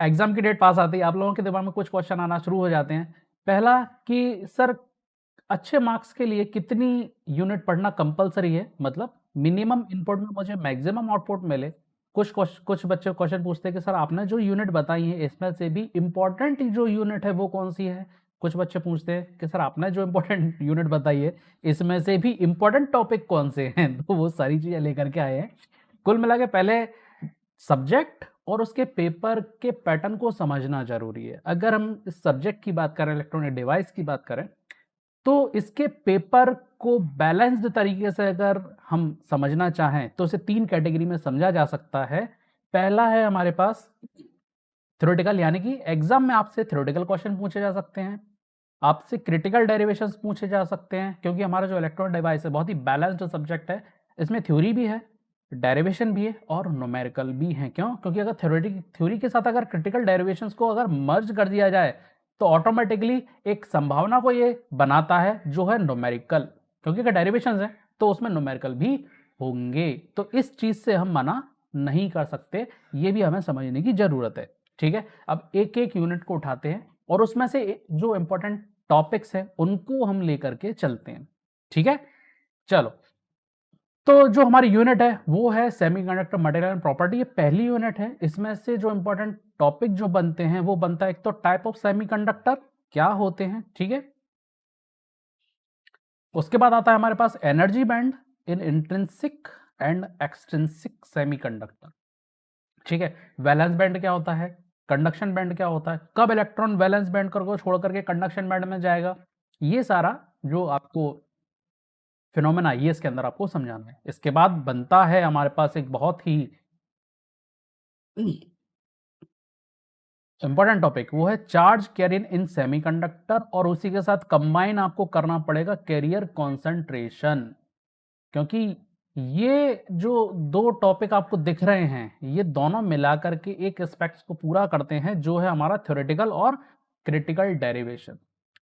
Exam की date पास आती है, आप लोगों के दिमाग में कुछ क्वेश्चन आना शुरू हो जाते हैं। पहला कि सर अच्छे मार्क्स के लिए कितनी यूनिट पढ़ना कंपलसरी है, मतलब मिनिमम इनपुट में मुझे मैक्सिमम आउटपुट मिले। कुछ बच्चे क्वेश्चन पूछते हैं कि सर आपने जो यूनिट बताई है इसमें से भी इम्पोर्टेंट जो यूनिट है वो कौन सी है। कुछ बच्चे पूछते हैं कि सर आपने जो इम्पोर्टेंट यूनिट बताई है इसमें से भी इम्पोर्टेंट टॉपिक कौन से हैं। तो वो सारी चीजें लेकर के आए हैं। कुल मिला के पहले सब्जेक्ट और उसके पेपर के पैटर्न को समझना जरूरी है। अगर हम इस सब्जेक्ट की बात करें, इलेक्ट्रॉनिक डिवाइस की बात करें, तो इसके पेपर को बैलेंस्ड तरीके से अगर हम समझना चाहें तो इसे 3 कैटेगरी में समझा जा सकता है। पहला है हमारे पास थ्योरेटिकल, यानी कि एग्जाम में आपसे थ्योरेटिकल क्वेश्चन पूछे जा सकते हैं, आपसे क्रिटिकल डेरिवेशंस पूछे जा सकते हैं, क्योंकि हमारा जो इलेक्ट्रॉनिक डिवाइस है बहुत ही बैलेंस्ड सब्जेक्ट है। इसमें थ्योरी भी है, डेरिवेशन भी है और न्यूमेरिकल भी है। क्यों? क्योंकि अगर थ्योरी के साथ अगर क्रिटिकल डेरिवेशंस को अगर मर्ज कर दिया जाए तो ऑटोमेटिकली एक संभावना को ये बनाता है जो है न्यूमेरिकल, क्योंकि अगर डेरिवेशंस है तो उसमें न्यूमेरिकल भी होंगे। तो इस चीज से हम मना नहीं कर सकते, ये भी हमें समझने की जरूरत है। ठीक है, अब एक एक यूनिट को उठाते हैं और उसमें से जो इंपॉर्टेंट टॉपिक्स हैं उनको हम लेकर के चलते हैं। ठीक है, चलो। तो जो हमारी यूनिट है वो है सेमीकंडक्टर मटेरियल एंड प्रॉपर्टी। ये पहली यूनिट है। इसमें से जो इंपॉर्टेंट टॉपिक जो बनते हैं वो बनता है एक तो टाइप ऑफ सेमीकंडक्टर क्या होते हैं, ठीक है। उसके बाद आता है हमारे पास energy band in intrinsic and extrinsic semiconductor. ठीक है, वैलेंस बैंड क्या होता है, कंडक्शन बैंड क्या होता है, कब इलेक्ट्रॉन वैलेंस बैंड को छोड़ करके कंडक्शन बैंड में जाएगा, ये सारा जो आपको फिनोमेना ये इसके अंदर आपको समझाना है। इसके बाद बनता है हमारे पास एक बहुत ही इंपॉर्टेंट टॉपिक, वो है चार्ज कैरियर इन सेमीकंडक्टर, और उसी के साथ कंबाइन आपको करना पड़ेगा कैरियर कॉन्सेंट्रेशन। क्योंकि ये जो दो टॉपिक आपको दिख रहे हैं ये दोनों मिलाकर के एक एस्पेक्ट्स को पूरा करते हैं जो है हमारा थ्योरेटिकल और क्रिटिकल डेरिवेशन।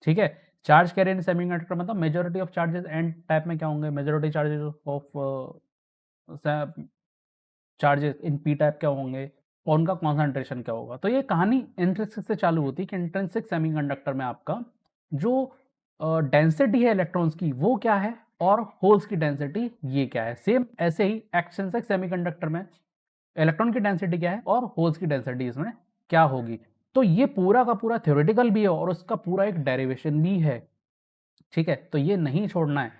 ठीक है, चार्ज कैरियर इन सेमीकंडक्टर मतलब majority of charges N type में क्या होंगे, majority charges of charges in P type क्या होंगे और उनका कॉन्सेंट्रेशन क्या होगा। तो ये कहानी इंट्रिंसिक से चालू होती है कि इंट्रिंसिक सेमीकंडक्टर में आपका जो डेंसिटी है इलेक्ट्रॉन्स की वो क्या है और होल्स की डेंसिटी ये क्या है। सेम ऐसे ही एक्सट्रिंसिक सेमीकंडक्टर में इलेक्ट्रॉन की डेंसिटी क्या है और होल्स की डेंसिटी इसमें क्या होगी। तो ये पूरा का पूरा थ्योरेटिकल भी है और उसका पूरा एक डेरिवेशन भी है। ठीक है, तो ये नहीं छोड़ना है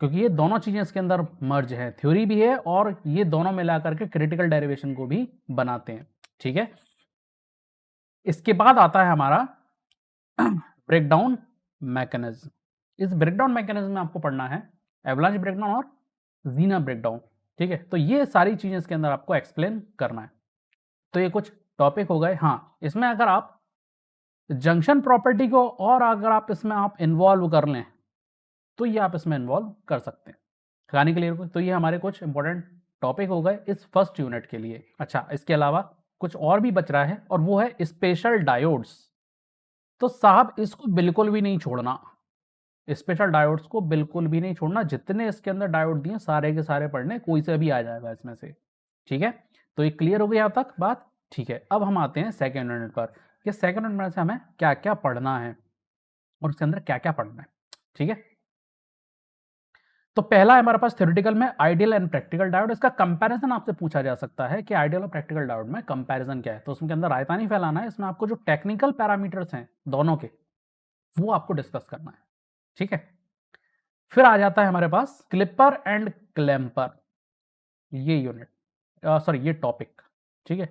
क्योंकि ये दोनों चीजें इसके अंदर मर्ज है, थ्योरी भी है और ये दोनों मिलाकर के क्रिटिकल डेरिवेशन को भी बनाते हैं। ठीक है, इसके बाद आता है हमारा ब्रेकडाउन मैकेनिज्म। इस ब्रेकडाउन मैकेनिज्म में आपको पढ़ना है एवलांच ब्रेकडाउन और जीना ब्रेकडाउन। ठीक है, तो ये सारी चीजें इसके अंदर आपको एक्सप्लेन करना है। तो ये कुछ टॉपिक हो गए। हाँ, इसमें अगर आप जंक्शन प्रॉपर्टी को और अगर आप इसमें आप इन्वॉल्व कर लें तो ये आप इसमें इन्वॉल्व कर सकते हैं कहानी के लिए। तो ये हमारे कुछ इंपॉर्टेंट टॉपिक हो गए इस फर्स्ट यूनिट के लिए। अच्छा, इसके अलावा कुछ और भी बच रहा है और वो है स्पेशल डायोड्स। तो साहब इसको बिल्कुल भी नहीं छोड़ना, स्पेशल डायोड्स को बिल्कुल भी नहीं छोड़ना। जितने इसके अंदर डायोड दिए सारे के सारे पढ़ने, कोई से भी आ जाएगा इसमें से। ठीक है, तो ये क्लियर हो गई यहाँ तक बात। ठीक है, अब हम आते हैं सेकेंड यूनिट पर कि सेकेंड यूनिट में से हमें क्या क्या पढ़ना है और उसके अंदर क्या क्या पढ़ना है। ठीक है, तो पहला है हमारे पास थ्योरेटिकल में आइडियल एंड प्रैक्टिकल डायोड। इसका कंपैरिजन आपसे पूछा जा सकता है कि आइडियल और प्रैक्टिकल डायोड में कंपैरिजन क्या है। तो उसके अंदर रायता नहीं फैलाना है, इसमें आपको जो टेक्निकल पैरामीटर्स हैं दोनों के वो आपको डिस्कस करना है। ठीक है, फिर आ जाता है हमारे पास क्लिपर एंड क्लैंपर, ये यूनिट सॉरी ये टॉपिक। ठीक है,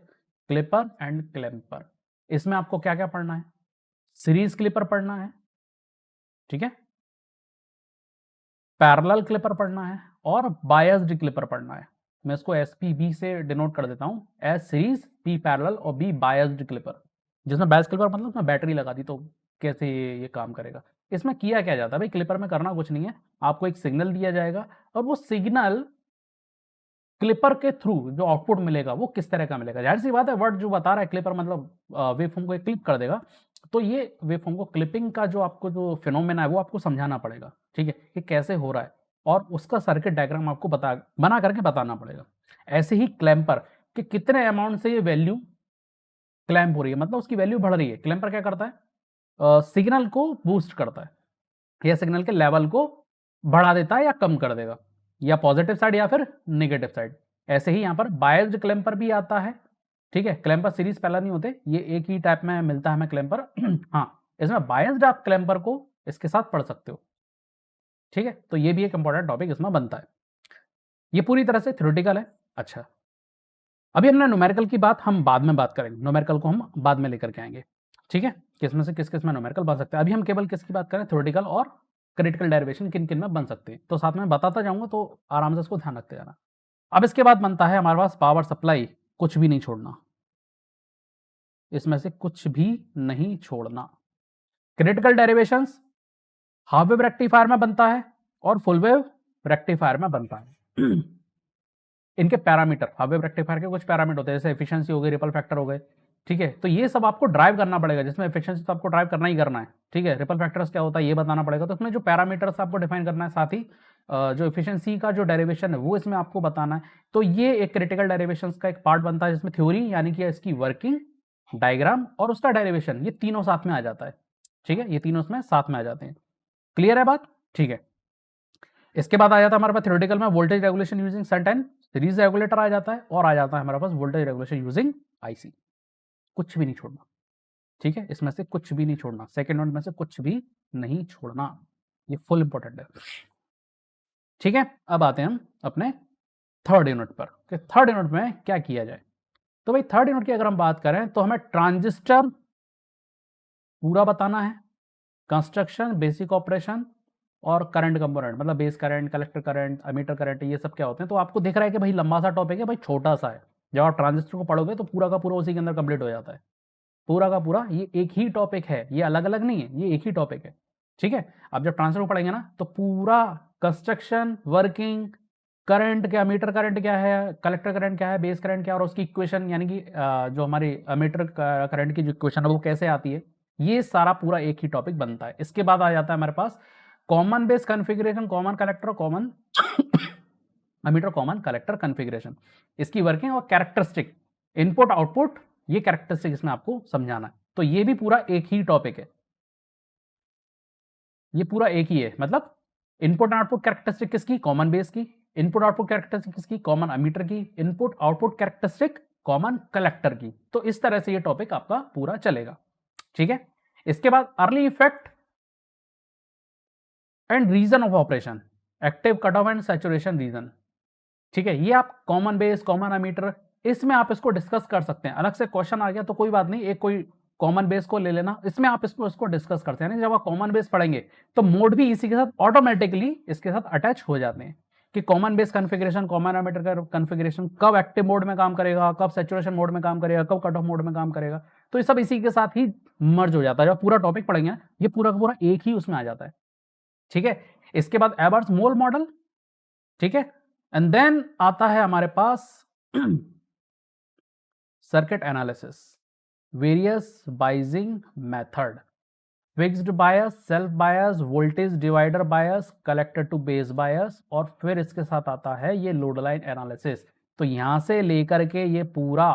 क्लिपर एंड क्लैंपर, इसमें आपको क्या क्या पढ़ना है, सीरीज क्लिपर पढ़ना है, ठीक है, पैरेलल क्लिपर पढ़ना है और बायस्ड क्लिपर पढ़ना है। मैं इसको एसपीबी से डिनोट कर देता हूँ, एस सीरीज, पी पैरेलल और बी बायस्ड क्लिपर। जिसमें बायस्ड क्लिपर मतलब उसमें बैटरी लगा दी तो कैसे ये काम करेगा। इसमें किया क्या जाता है भाई, क्लिपर में करना कुछ नहीं है, आपको एक सिग्नल दिया जाएगा और वो सिग्नल क्लिपर के थ्रू जो आउटपुट मिलेगा वो किस तरह का मिलेगा। जाहिर सी बात है, वर्ड जो बता रहा है क्लिपर मतलब वेवफॉर्म को क्लिप कर देगा। तो ये वेवफॉर्म को क्लिपिंग का जो आपको जो फिनोमेना है वो आपको समझाना पड़ेगा। ठीक है, कि कैसे हो रहा है और उसका सर्किट डायग्राम आपको बना करके बताना पड़ेगा। ऐसे ही क्लैंपर कि कितने अमाउंट से ये वैल्यू क्लैम्प हो रही है, मतलब उसकी वैल्यू बढ़ रही है। क्लैम्पर क्या करता है? सिग्नल को बूस्ट करता है या सिग्नल के लेवल को बढ़ा देता है या कम कर देगा, या पॉजिटिव साइड या फिर नेगेटिव साइड। ऐसे ही यहाँ पर बायस्ड क्लैम्पर भी आता है, ठीक है। क्लैम्पर सीरीज पहला नहीं होते, ये एक ही टाइप में मिलता है हमें क्लैम्पर। हाँ, इसमें बायस्ड आप क्लैम्पर को इसके साथ पढ़ सकते हो, ठीक है। तो ये भी एक इंपॉर्टेंट टॉपिक इसमें बनता है। ये पूरी तरह से थ्योरेटिकल है। अच्छा, अभी हमने न्यूमेरिकल की बात हम बाद में बात करेंगे, न्यूमेरिकल को हम बाद में लेकर के आएंगे, ठीक है। किसमें से किस में न्यूमेरिकल बन सकते हैं। अभी हम केवल किसकी बात करें, थ्योरेटिकल और क्रिटिकल डेरिवेशन किन किन में बन सकते हैं, तो साथ में बताता जाऊंगा, तो आराम से इसको ध्यान रखते जाना। अब इसके बाद बनता है हमारे पास पावर सप्लाई, कुछ भी नहीं छोड़ना, इसमें से कुछ भी नहीं छोड़ना। Critical derivations half wave rectifier में बनता है और फुल वेव रेक्टिफायर में बनता है। इनके पैरामीटर, हाफ वेव रेक्टिफायर के कुछ पैरामीटर होते हैं, जैसे एफिशिएंसी हो गई, रिपल फैक्टर हो गए, ठीक है। तो ये सब आपको ड्राइव करना पड़ेगा, जिसमें एफिशिएंसी तो आपको ड्राइव करना ही करना है, ठीक है। रिपल फैक्टर्स क्या होता है ये बताना पड़ेगा, तो इसमें जो पैरामीटर्स आपको डिफाइन करना है, साथ ही जो एफिशिएंसी का जो डेरिवेशन है वो इसमें आपको बताना है। तो ये एक क्रिटिकल डेरिवेशंस का एक पार्ट बनता है, जिसमें थ्योरी यानी कि इसकी वर्किंग, डायग्राम और उसका डेरिवेशन, ये तीनों साथ में आ जाता है, ठीक है। ये तीनों इसमें साथ में आ जाते हैं। क्लियर है बात? ठीक है। इसके बाद आ जाता है हमारे पास थ्योरेटिकल में voltage regulation using shunt and series regulator आ जाता है, और आ जाता है हमारे पास वोल्टेज रेगुलेशन यूजिंग आईसी। कुछ भी नहीं छोड़ना, ठीक है। इसमें से कुछ भी नहीं छोड़ना, सेकंड यूनिट में से कुछ भी नहीं छोड़ना, ये फुल इंपॉर्टेंट है, ठीक है। अब आते हैं हम अपने थर्ड यूनिट पर कि थर्ड यूनिट में क्या किया जाए। तो भाई थर्ड यूनिट की अगर हम बात करें तो हमें ट्रांजिस्टर पूरा बताना है, कंस्ट्रक्शन, बेसिक ऑपरेशन और करंट कंपोनेंट, मतलब base current, collector current, emitter current, ये सब क्या होते हैं। तो आपको दिख रहा है कि भाई लंबा सा टॉपिक है, भाई छोटा सा है। जब आप ट्रांजिस्टर को पढ़ोगे तो पूरा का पूरा उसी के अंदर कंप्लीट हो जाता है, पूरा का पूरा। ये एक ही टॉपिक है, ये अलग अलग नहीं है, ये एक ही टॉपिक है, ठीक है। अब जब ट्रांजिस्टर को पढ़ेंगे ना तो पूरा कंस्ट्रक्शन, वर्किंग, करंट क्या, मीटर करंट क्या है, कलेक्टर करंट क्या है, बेस करंट क्या है, और उसकी इक्वेशन यानी कि जो हमारी मीटर करंट की जो इक्वेशन है वो कैसे आती है, ये सारा पूरा एक ही टॉपिक बनता है। इसके बाद आ जाता है हमारे पास common base configuration, common collector, common emitter, common collector configuration, इसकी वर्किंग और कैरेक्टरिस्टिक, इनपुट आउटपुट, ये कैरेक्टरिस्टिक इसमें आपको समझाना है। तो ये भी पूरा एक ही टॉपिक है, ये पूरा एक ही है। मतलब इनपुट आउटपुट कैरेक्टरिस्टिक किसकी, कॉमन बेस की। इनपुट आउटपुट कैरेक्टरिस्टिक किसकी, कॉमन एमीटर की। Input output characteristic common collector की। तो इस तरह से ये टॉपिक आपका पूरा चलेगा, ठीक है। इसके बाद Early effect and region of operation, active cut off and saturation region, ठीक है। ये आप कॉमन बेस, कॉमन एमीटर, इसमें आप इसको डिस्कस कर सकते हैं। अलग से क्वेश्चन आ गया तो कोई बात नहीं, एक कोई कॉमन बेस को ले लेना, इसमें आप इसको डिस्कस करते हैं। जब आप कॉमन बेस पढ़ेंगे तो मोड भी इसी के साथ ऑटोमेटिकली इसके साथ अटैच हो जाते हैं कि common base configuration, common ammeter का कॉन्फ़िगरेशन कब एक्टिव मोड में काम करेगा, कब सैचुरेशन मोड में काम करेगा, कब कट ऑफ मोड में काम करेगा। तो ये सब इसी के साथ ही मर्ज हो जाता है। जब पूरा टॉपिक पढ़ेंगे ना, ये पूरा का पूरा एक ही उसमें आ जाता है, ठीक है। इसके बाद एबर्ट्स मोल मॉडल, ठीक है। एंड देन आता है हमारे पास circuit analysis, various biasing method, fixed bias, self bias, voltage divider bias, collector to base bias, और फिर इसके साथ आता है ये लोड लाइन एनालिसिस। तो यहां से लेकर के ये पूरा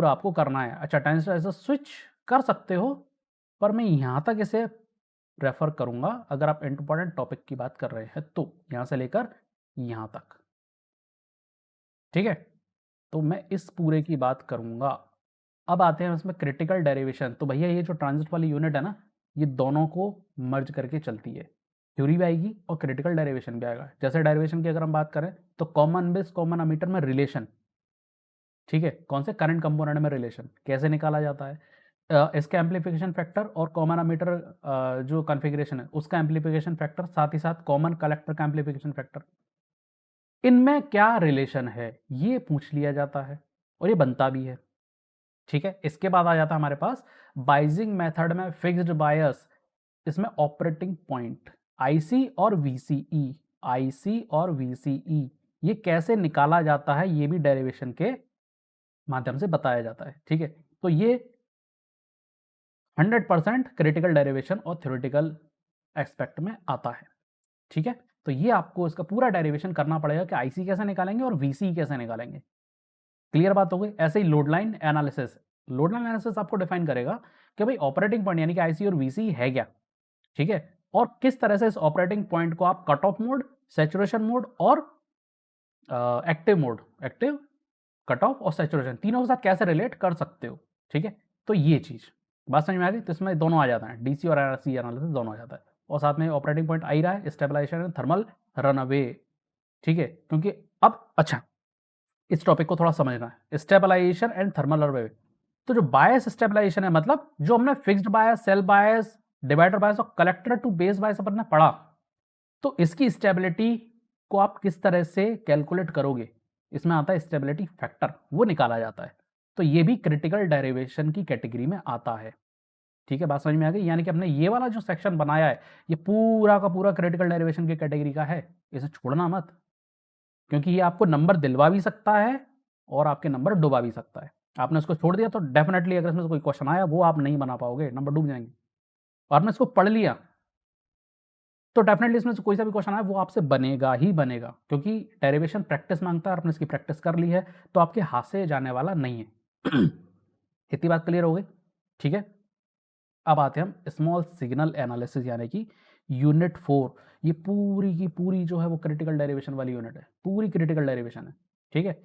आपको करना है। अच्छा, ट्रांजिस्टर ऐसा स्विच कर सकते हो, पर मैं यहां तक इसे रेफर करूंगा अगर आप इंपॉर्टेंट टॉपिक की बात कर रहे हैं, तो यहां से लेकर यहां तक, ठीक है। तो मैं इस पूरे की बात करूंगा। अब आते हैं इसमें क्रिटिकल डेरिवेशन। तो भैया ये जो ट्रांजिट वाली यूनिट है ना, ये दोनों को मर्ज करके चलती है, थ्योरी भी आएगी और क्रिटिकल डेरिवेशन भी आएगा। जैसे डेरिवेशन की अगर हम बात करें तो कॉमन बेस, कॉमन एमीटर में रिलेशन, ठीक है। कौन से, करंट कंपोनेंट में रिलेशन कैसे निकाला जाता है, इसका एम्पलीफिकेशन फैक्टर और कॉमन एमीटर जो कॉन्फ़िगरेशन है उसका एम्पलीफिकेशन फैक्टर, साथ ही साथ कॉमन कलेक्टर का एम्पलीफिकेशन फैक्टर, इनमें क्या रिलेशन है ये पूछ लिया जाता है और ये बनता भी है, ठीक है। इसके बाद आ जाता है हमारे पास बाइजिंग मेथड में फिक्स्ड बायस, इसमें ऑपरेटिंग पॉइंट आईसी और वीसीई, आईसी और वीसीई, ये कैसे निकाला जाता है ये भी डेरिवेशन के माध्यम से बताया जाता है, ठीक है। तो ये 100% क्रिटिकल डेरिवेशन और थ्योरेटिकल एस्पेक्ट में आता है, ठीक है। तो ये आपको इसका पूरा डेरिवेशन करना पड़ेगा कि आईसी कैसे निकालेंगे और वीसी कैसे निकालेंगे। क्लियर बात हो गई। ऐसे ही load line analysis, load analysis आपको डिफाइन करेगा कि भाई ऑपरेटिंग पॉइंट यानी कि आईसी और वीसी है क्या, ठीक है, और किस तरह से इस ऑपरेटिंग पॉइंट को आप cut off mode, saturation mode और active mode, active, cut off और सैचुरेशन तीनों के साथ कैसे रिलेट कर सकते हो, ठीक है। तो ये चीज़ बात समझ में आ गई। तो इसमें दोनों आ जाता है, डीसी और आरसी एनालिसिस दोनों आ जाता है, और साथ में ऑपरेटिंग पॉइंट आ ही रहा है, stabilization and thermal runaway, ठीक है। क्योंकि अब अच्छा, इस टॉपिक को थोड़ा समझना है, stabilization and thermal runaway. तो जो बायस स्टेबलाइजेशन है, मतलब जो हमने fixed bias, self bias, divider bias और कलेक्टर टू बेस बायस अपन ने पढ़ा, तो इसकी स्टेबिलिटी को आप किस तरह से कैलकुलेट करोगे, इसमें आता है स्टेबिलिटी फैक्टर, वो निकाला जाता है। तो ये भी क्रिटिकल डेरिवेशन की कैटेगरी में आता है, ठीक है। बात समझ में आ गई। यानी कि हमने ये वाला जो सेक्शन बनाया है, ये पूरा का पूरा क्रिटिकल डेरिवेशन की कैटेगरी का है, इसे छोड़ना मत, क्योंकि ये आपको नंबर दिलवा भी सकता है और आपके नंबर डुबा भी सकता है। आपने उसको छोड़ दिया तो डेफिनेटली अगर इसमें से कोई क्वेश्चन आया वो आप नहीं बना पाओगे, नंबर डूब जाएंगे। और आपने इसको पढ़ लिया तो डेफिनेटली इसमें से कोई सा भी क्वेश्चन आए वो आपसे बनेगा ही बनेगा, क्योंकि डेरिवेशन प्रैक्टिस मांगता है और आपने इसकी प्रैक्टिस कर ली है तो आपके हाथ से जाने वाला नहीं है। इतनी बात क्लियर हो गई, ठीक है। अब आते हैं हम स्मॉल सिग्नल एनालिसिस यानी कि यूनिट 4। ये पूरी की पूरी जो है वो क्रिटिकल डेरिवेशन वाली यूनिट है, पूरी क्रिटिकल डेरिवेशन है, ठीक है।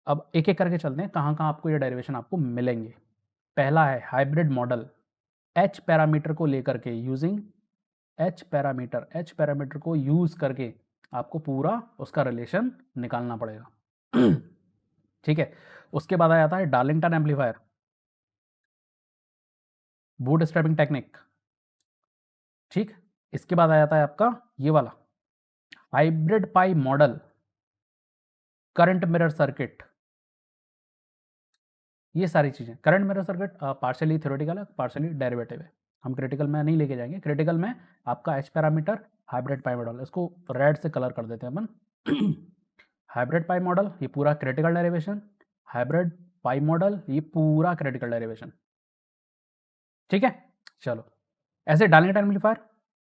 अब एक एक करके चलते हैं कहाँ कहाँ आपको ये डेरिवेशन आपको मिलेंगे। पहला है हाइब्रिड मॉडल, एच पैरामीटर को लेकर के, यूजिंग एच पैरामीटर को यूज करके आपको पूरा उसका रिलेशन निकालना पड़ेगा। ठीक है। उसके बाद आ जाता है Darlington amplifier, boot strapping technique, ठीक। इसके बाद आ जाता है आपका ये वाला hybrid pi model, current mirror circuit, ये सारी चीज़ें। Current mirror circuit partially theoretical है, पार्शियली डेरिवेटिव है, हम क्रिटिकल में नहीं लेके जाएंगे। क्रिटिकल में आपका H parameter, hybrid pi model, इसको रेड से कलर कर देते हैं अपन। हाइब्रिड पाई मॉडल ये पूरा critical derivation, hybrid pi model ये पूरा क्रिटिकल डेरिवेशन, ठीक है। चलो, ऐसे डार्लिंगटन एम्पलीफायर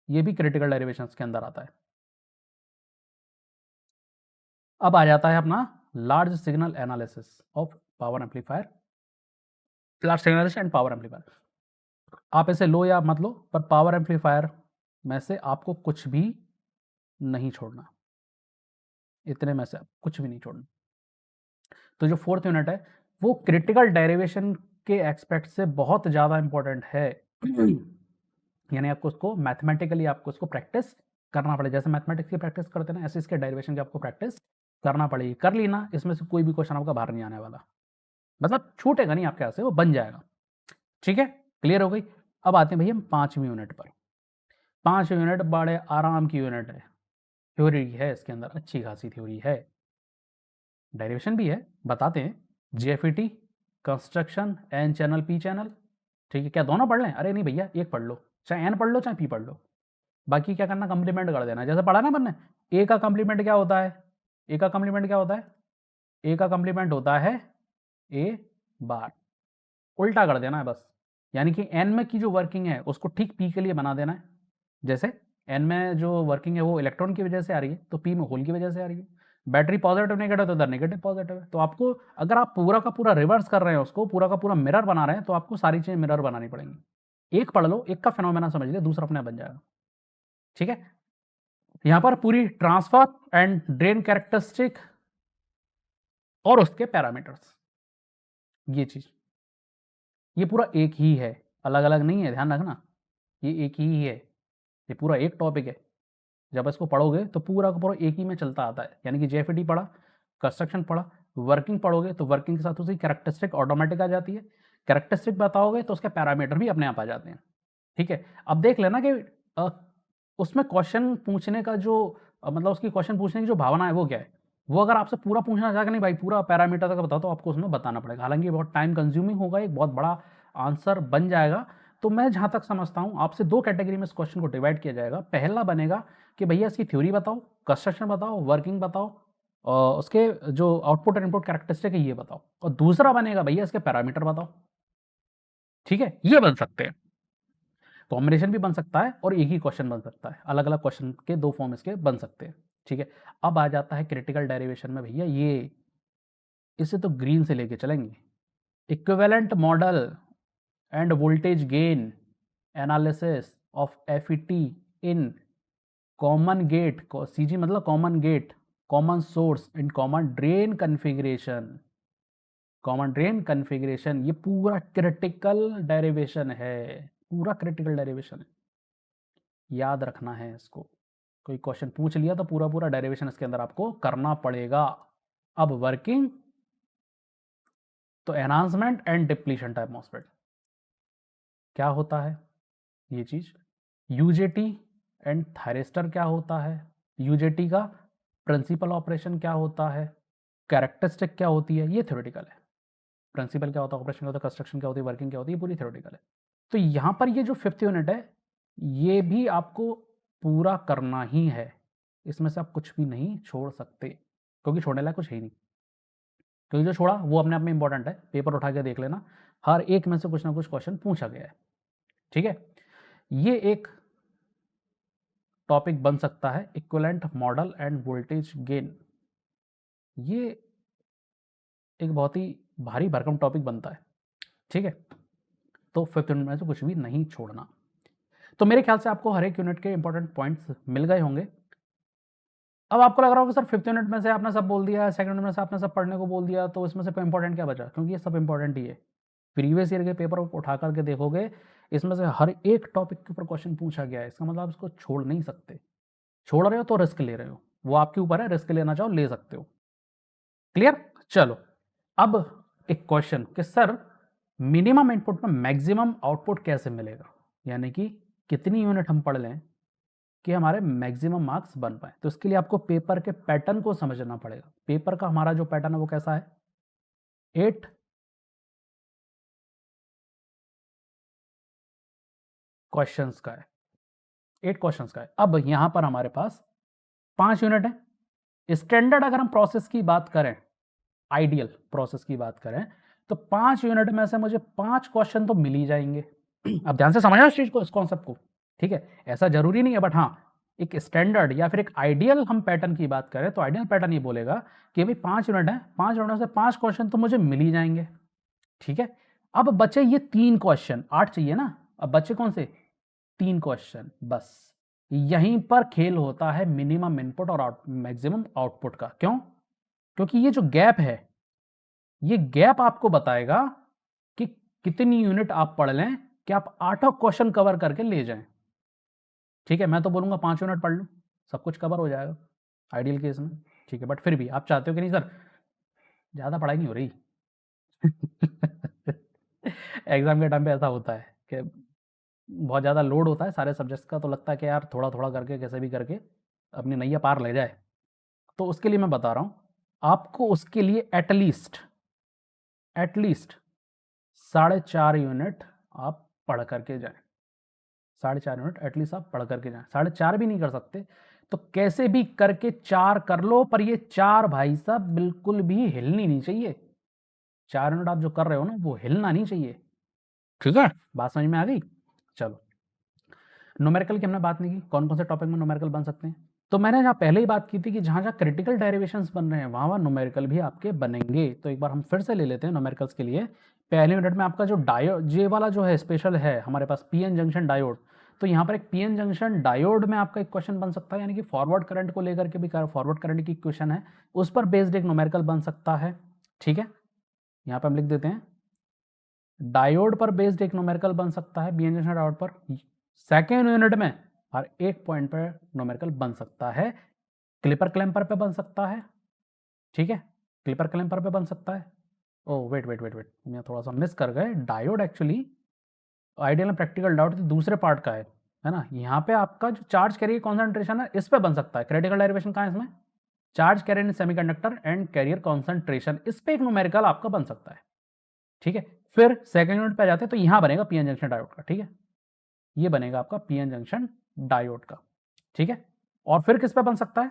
ये भी क्रिटिकल डेरिवेशन के अंदर आता है। अब आ जाता है अपना large signal analysis of power amplifier, large signal analysis and power amplifier. आप इसे लो या मत लो, पर पावर एम्पलीफायर में से आपको कुछ भी नहीं छोड़ना, इतने में से कुछ भी नहीं छोड़ना। तो जो फोर्थ यूनिट है वो क्रिटिकल डेरिवेशन के एक्सपेक्ट से बहुत ज़्यादा इंपॉर्टेंट है। यानी आपको उसको मैथमेटिकली आपको उसको प्रैक्टिस करना पड़ेगा, जैसे मैथमेटिक्स की प्रैक्टिस करते हैं ना, ऐसे इसके डेरिवेशन की आपको प्रैक्टिस करना पड़ेगी। कर ली ना, इसमें से कोई भी क्वेश्चन आपका बाहर नहीं आने वाला, मतलब छूटेगा नहीं आपके हाथ से, वो बन जाएगा, ठीक है। क्लियर हो गई। अब आते हैं भैया हम 5वीं यूनिट पर। 5वीं यूनिट बड़े आराम की यूनिट है, थ्योरी है इसके अंदर, अच्छी खासी थ्योरी है, डेरिवेशन भी है, बताते हैं। JFET, construction, N channel, P channel, ठीक है। क्या दोनों पढ़ लें? अरे नहीं भैया, एक पढ़ लो, चाहे एन पढ़ लो चाहे पी पढ़ लो, बाकी क्या करना, कंप्लीमेंट कर देना। जैसे पढ़ा ना अपन ने, ए का कंप्लीमेंट क्या होता है, ए का कंप्लीमेंट क्या होता है, ए का कंप्लीमेंट होता है ए बार, उल्टा कर देना है बस। यानी कि एन में की जो वर्किंग है उसको ठीक पी के लिए बना देना है। जैसे एन में जो वर्किंग है वो इलेक्ट्रॉन की वजह से आ रही है, तो पी में होल की वजह से आ रही है। बैटरी पॉजिटिव नेगेटिव तो इधर नेगेटिव पॉजिटिव है। तो आपको अगर आप पूरा का पूरा रिवर्स कर रहे हैं, उसको पूरा का पूरा मिरर बना रहे हैं, तो आपको सारी चीज़ें मिरर बनानी पड़ेंगी। एक पढ़ लो, एक का फिनोमेना समझ लिया, दूसरा अपने आप बन जाएगा, ठीक है। यहाँ पर पूरी ट्रांसफर एंड ड्रेन कैरेक्टरिस्टिक और उसके पैरामीटर्स, ये चीज़, ये पूरा एक ही है, अलग अलग नहीं है, ध्यान रखना, ये एक ही है, ये पूरा एक टॉपिक है। जब इसको पढ़ोगे तो पूरा का पूरा एक ही में चलता आता है। यानी कि जेएफईटी पढ़ा, कंस्ट्रक्शन पढ़ा, वर्किंग पढ़ोगे तो वर्किंग के साथ उसकी कैरेक्टरिस्टिक ऑटोमेटिक आ जाती है, कैरेक्टरिस्टिक बताओगे तो उसके पैरामीटर भी अपने आप आ जाते हैं, ठीक है। अब देख लेना कि उसमें क्वेश्चन पूछने का जो मतलब उसकी क्वेश्चन पूछने की जो भावना है वो क्या है। वो अगर आपसे पूरा पूछना चाहे कि नहीं भाई पूरा पैरामीटर तक बताओ, तो आपको उसमें बताना पड़ेगा। हालांकि ये बहुत टाइम कंज्यूमिंग होगा, एक बहुत बड़ा आंसर बन जाएगा। तो मैं जहाँ तक समझता हूँ आपसे दो कैटेगरी में इस क्वेश्चन को डिवाइड किया जाएगा। पहला बनेगा कि भैया इसकी थ्योरी बताओ, कंस्ट्रक्शन बताओ, वर्किंग बताओ, और उसके जो आउटपुट एंड इनपुट कैरेक्टरिस्टिक है ये बताओ। और दूसरा बनेगा भैया इसके पैरामीटर बताओ, ठीक है। ये बन सकते हैं, कॉम्बिनेशन भी बन सकता है और एक ही क्वेश्चन बन सकता है, अलग अलग क्वेश्चन के दो फॉर्म इसके बन सकते हैं, ठीक है। अब आ जाता है क्रिटिकल डेरिवेशन में भैया ये, इसे तो ग्रीन से लेके चलेंगे, equivalent model and voltage gain analysis of FET in common gate, CG मतलब common gate, common source and common drain configuration. Common drain configuration ये पूरा क्रिटिकल डेरिवेशन है, पूरा क्रिटिकल डेरिवेशन है, याद रखना है इसको। कोई क्वेश्चन पूछ लिया तो पूरा पूरा डेरिवेशन इसके अंदर आपको करना पड़ेगा। अब वर्किंग, तो enhancement and depletion type MOSFET क्या होता है, ये चीज। यूजेटी एंड थायरिस्टर क्या होता है, यूजेटी का प्रिंसिपल ऑपरेशन क्या होता है, कैरेक्टरिस्टिक क्या होती है, ये थ्योरेटिकल है। प्रिंसिपल क्या होता है, ऑपरेशन क्या होता है, कंस्ट्रक्शन क्या होती है, वर्किंग क्या होती है, पूरी थ्योरेटिकल है। तो यहाँ पर ये जो 5th यूनिट है ये भी आपको पूरा करना ही है, इसमें से आप कुछ भी नहीं छोड़ सकते, क्योंकि छोड़ने लायक कुछ है ही नहीं। क्योंकि जो छोड़ा वो अपने आप में इंपॉर्टेंट है, पेपर उठा के देख लेना, हर एक में से कुछ ना कुछ क्वेश्चन पूछा गया है। ठीक है, ये एक टॉपिक बन सकता है, equivalent model and voltage gain. ये एक बहुत ही भारी भरकम टॉपिक बनता है। ठीक है, तो 5th यूनिट में से कुछ भी नहीं छोड़ना। तो मेरे ख्याल से आपको हर एक यूनिट के इंपॉर्टेंट पॉइंट्स मिल गए होंगे। अब आपको लग रहा होगा सर 5th यूनिट में से आपने सब बोल दिया, 2nd यूनिट में से आपने सब पढ़ने को बोल दिया, तो इसमें से इंपॉर्टेंट क्या बचा, क्योंकि ये सब इंपॉर्टेंट ही है। प्रीवियस ईयर के पेपर उठा करके देखोगे, इसमें से हर एक टॉपिक के ऊपर क्वेश्चन पूछा गया है, इसका मतलब आप इसको छोड़ नहीं सकते। छोड़ रहे हो तो रिस्क ले रहे हो, वो आपके ऊपर है, रिस्क लेना चाहो ले सकते हो। क्लियर? चलो, अब एक क्वेश्चन कि सर मिनिमम इनपुट में मैक्सिमम आउटपुट कैसे मिलेगा, यानी कि कितनी यूनिट हम पढ़ लें कि हमारे मैक्सिमम मार्क्स बन पाए। तो इसके लिए आपको पेपर के पैटर्न को समझना पड़ेगा। पेपर का हमारा जो पैटर्न है वो कैसा है, 8 क्वेश्चंस का है, 8 क्वेश्चंस का है। अब यहां पर हमारे पास 5 यूनिट है। स्टैंडर्ड अगर हम प्रोसेस की बात करें, आइडियल प्रोसेस की बात करें, तो 5 यूनिट में से मुझे 5 क्वेश्चन तो मिल ही जाएंगे। अब ध्यान से समझना इस चीज को, इस कॉन्सेप्ट को। ठीक है, ऐसा जरूरी नहीं है, बट हाँ एक स्टैंडर्ड या फिर एक आइडियल हम पैटर्न की बात करें तो आइडियल पैटर्न ये बोलेगा कि भाई 5 यूनिट है, 5 यूनिट में से 5 क्वेश्चन तो मुझे मिल ही जाएंगे। ठीक है, अब बचे ये 3 क्वेश्चन, 8 चाहिए ना, अब बचे कौन से 3 क्वेश्चन, बस यहीं पर खेल होता है मिनिमम इनपुट और मैक्सिमम आउटपुट का। क्यों? क्योंकि ये जो गैप है, ये गैप आपको बताएगा कि कितनी यूनिट आप पढ़ लें कि आप 8 क्वेश्चन कवर करके ले जाएं। ठीक है, मैं तो बोलूंगा 5 यूनिट पढ़ लो, सब कुछ कवर हो जाएगा आइडियल केस में। ठीक है, बट फिर भी आप चाहते हो कि नहीं सर ज़्यादा पढ़ाई नहीं हो रही। एग्जाम के टाइम पे ऐसा होता है कि बहुत ज़्यादा लोड होता है सारे सब्जेक्ट्स का, तो लगता है कि यार थोड़ा थोड़ा करके कैसे भी करके अपनी नैया पार ले जाए। तो उसके लिए मैं बता रहा हूँ, आपको उसके लिए एटलीस्ट 4.5 यूनिट आप पढ़ करके जाएं। 4.5 यूनिट एटलीस्ट आप पढ़ करके जाएं। 4.5 भी नहीं कर सकते तो कैसे भी करके 4 कर लो, पर ये 4 भाई साहब बिल्कुल भी हिलनी नहीं चाहिए। 4 यूनिट आप जो कर रहे हो ना वो हिलना नहीं चाहिए। ठीक है, बात समझ में आ गई? चलो, न्यूमेरिकल की हमने बात नहीं की, कौन कौन से टॉपिक में न्यूमेरिकल बन सकते हैं। तो मैंने जहाँ पहले ही बात की थी कि जहाँ जहाँ क्रिटिकल डेरिवेशंस बन रहे हैं वहाँ वहाँ न्यूमेरिकल भी आपके बनेंगे। तो एक बार हम फिर से ले लेते हैं न्यूमेरिकल्स के लिए। पहले यूनिट में आपका जो डायोड, जे वाला जो है स्पेशल है हमारे पास, पीएन जंक्शन डायोड। तो यहाँ पर एक पीएन जंक्शन डायोड में आपका एक क्वेश्चन बन सकता है, यानी कि फॉरवर्ड करंट को लेकर के भी, फॉरवर्ड करंट की इक्वेशन है उस पर बेस्ड एक न्यूमेरिकल बन सकता है। ठीक है, यहाँ पर हम लिख देते हैं डायोड पर बेस्ड एक न्यूमेरिकल बन सकता है, पीएन जंक्शन डायोड पर। सेकेंड यूनिट में हर एक पॉइंट पर न्यूमेरिकल बन सकता है। क्लिपर क्लैंपर पे बन सकता है। ठीक है, क्लिपर क्लैंपर पे बन सकता है। Oh wait wait wait wait, मैं थोड़ा सा मिस कर गए। Diode actually ideal and practical diode दूसरे पार्ट का है ना। यहाँ पे आपका जो चार्ज कैरियर कॉन्सेंट्रेशन है इस पे बन सकता है। क्रिटिकल डेरिवेशन कहाँ है इसमें, charge carrier in semiconductor and carrier concentration, इस पे एक न्यूमेरिकल आपका बन सकता है। ठीक है, फिर सेकेंड यूनिट पे जाते हैं तो यहाँ बनेगा पीएन जंक्शन डायोड का। ठीक है, ये बनेगा आपका पीएन जंक्शन डायोड का। ठीक है, और फिर किस पे बन सकता है,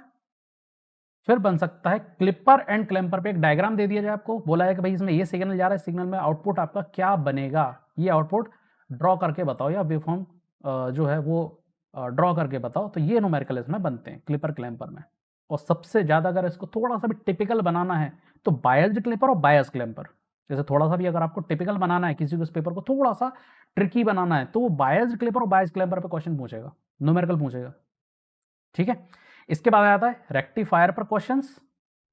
फिर बन सकता है क्लिपर एंड क्लैंपर पे। एक डायग्राम दे दिया जाए आपको, बोला है कि भाई इसमें ये सिग्नल जा रहा है, सिग्नल में आउटपुट आपका क्या बनेगा, ये आउटपुट ड्रॉ करके बताओ, या वेवफॉर्म जो है वो ड्रॉ करके बताओ। तो ये न्यूमेरिकल इसमें बनते हैं क्लिपर क्लैंपर में। और सबसे ज़्यादा अगर इसको थोड़ा सा भी टिपिकल बनाना है तो बायस्ड क्लिपर और बायस क्लैंपर, जैसे थोड़ा-सा भी अगर आपको टिपिकल बनाना है, किसी को इस पेपर को थोड़ा-सा ट्रिकी बनाना है, तो वो बायस्ड क्लैपर और बायस्ड क्लैपर पे क्वेश्चन पूछेगा, न्यूमेरिकल पूछेगा, ठीक है? इसके बाद आता है रेक्टिफायर पर क्वेश्चंस,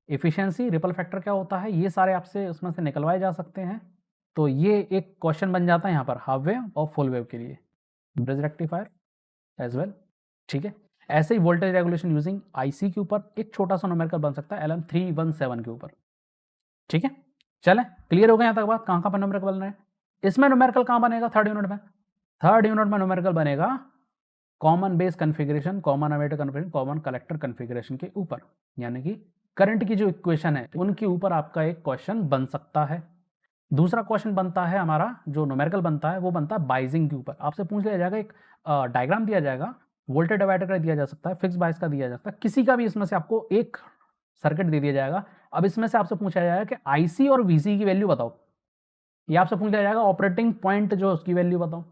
एफिशिएंसी, रिपल फैक्टर क्या होता है, ये सारे आपसे उसमें से निकलवाए जा सकते हैं। तो ये एक क्वेश्चन बन जाता है यहाँ पर हाफ वेव और फुल वेव के लिए, ब्रिज रेक्टिफायर एज़ वेल, ठीक है? ऐसे ही वोल्टेज रेगुलेशन यूजिंग आईसी के ऊपर एक छोटा-सा न्यूमेरिकल बन सकता है LM317 के ऊपर, ठीक है? चलें, क्लियर हो गया यहाँ तक बात, कहाँ-कहाँ पे न्यूमेरिकल बन रहे हैं? इसमें न्यूमेरिकल कहाँ बनेगा थर्ड यूनिट में? थर्ड यूनिट में न्यूमेरिकल बनेगा common base configuration, common emitter configuration, common collector configuration के ऊपर, यानी कि करंट की जो इक्वेशन है, उनके ऊपर आपका एक क्वेश्चन बन सकता है। दूसरा क्वेश्चन बनता है हमारा, जो न्यूमेरिकल बनता है, वो बनता है बाइजिंग के ऊपर। आपसे पूछ लिया जाएगा, एक डायग्राम दिया जाएगा, वोल्टेज डिवाइडर का दिया जा सकता है, फिक्स बायस का दिया जा सकता है, किसी का भी इसमें से आपको एक सर्किट दे दिया जाएगा। अब इसमें से आपसे पूछा जाएगा कि आईसी और वीसी की वैल्यू बताओ, या आपसे पूछ लिया जाएगा ऑपरेटिंग पॉइंट जो उसकी वैल्यू बताओ,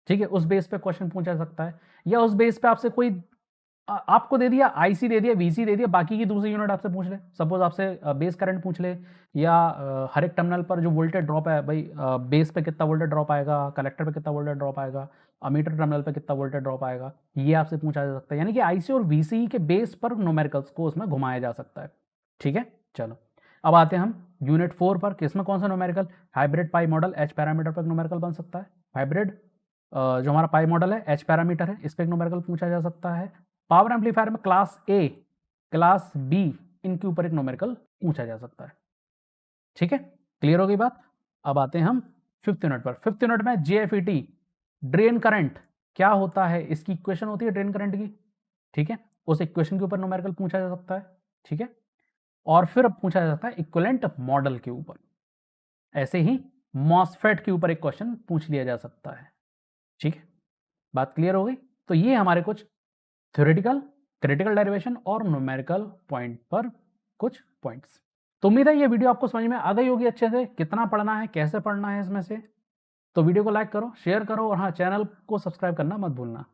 ठीक है? उस बेस पे क्वेश्चन पूछा जा सकता है, या उस बेस पे आपसे कोई आपको दे दिया, आईसी दे दिया, वीसी दे दिया, बाकी की दूसरी यूनिट आपसे पूछ ले, सपोज आपसे बेस करंट पूछ ले, या हर एक टर्मिनल पर जो वोल्टेज ड्रॉप है भाई, बेस पे कितना वोल्टेज ड्रॉप आएगा, कलेक्टर पे कितना वोल्टेज ड्रॉप आएगा, अमीटर टर्मिनल पे कितना वोल्टेज ड्रॉप आएगा, ये आपसे पूछा जा सकता है। यानी कि आईसी और वीसी के बेस पर न्यूमेरिकल्स को उसमें घुमाया जा सकता है, ठीक है? चलो, अब आते हैं हम यूनिट 4 पर, किसमें कौन सा numerical, hybrid pi model, H parameter पर न्यूमेरिकल बन सकता है। हाइब्रिड जो हमारा पाई मॉडल है, एच पैरामीटर है, इस पर न्यूमेरिकल पूछा जा सकता है। पावर एम्पलीफायर में क्लास ए, क्लास बी, इनके ऊपर एक न्यूमेरिकल पूछा जा सकता है, ठीक है? क्लियर हो गई बात? अब आते हैं हम फिफ्थ यूनिट पर। फिफ्थ यूनिट में जेएफईटी, ड्रेन करंट क्या होता है, इसकी इक्वेशन होती है ड्रेन करंट की, ठीक है? उस इक्वेशन के ऊपर न्यूमेरिकल पूछा जा सकता है, ठीक है? और फिर पूछा जा सकता है इक्विवेलेंट मॉडल के ऊपर। ऐसे ही मॉसफेट के ऊपर एक क्वेश्चन पूछ लिया जा सकता है, ठीक है? बात क्लियर हो गई? तो ये हमारे कुछ थ्योरेटिकल, क्रिटिकल डेरिवेशन और न्यूमेरिकल पॉइंट पर कुछ पॉइंट्स। तो उम्मीद है ये वीडियो आपको समझ में आ गई होगी अच्छे से, कितना पढ़ना है, कैसे पढ़ना है इसमें से। तो वीडियो को लाइक करो, शेयर करो, और हाँ, चैनल को सब्सक्राइब करना मत भूलना।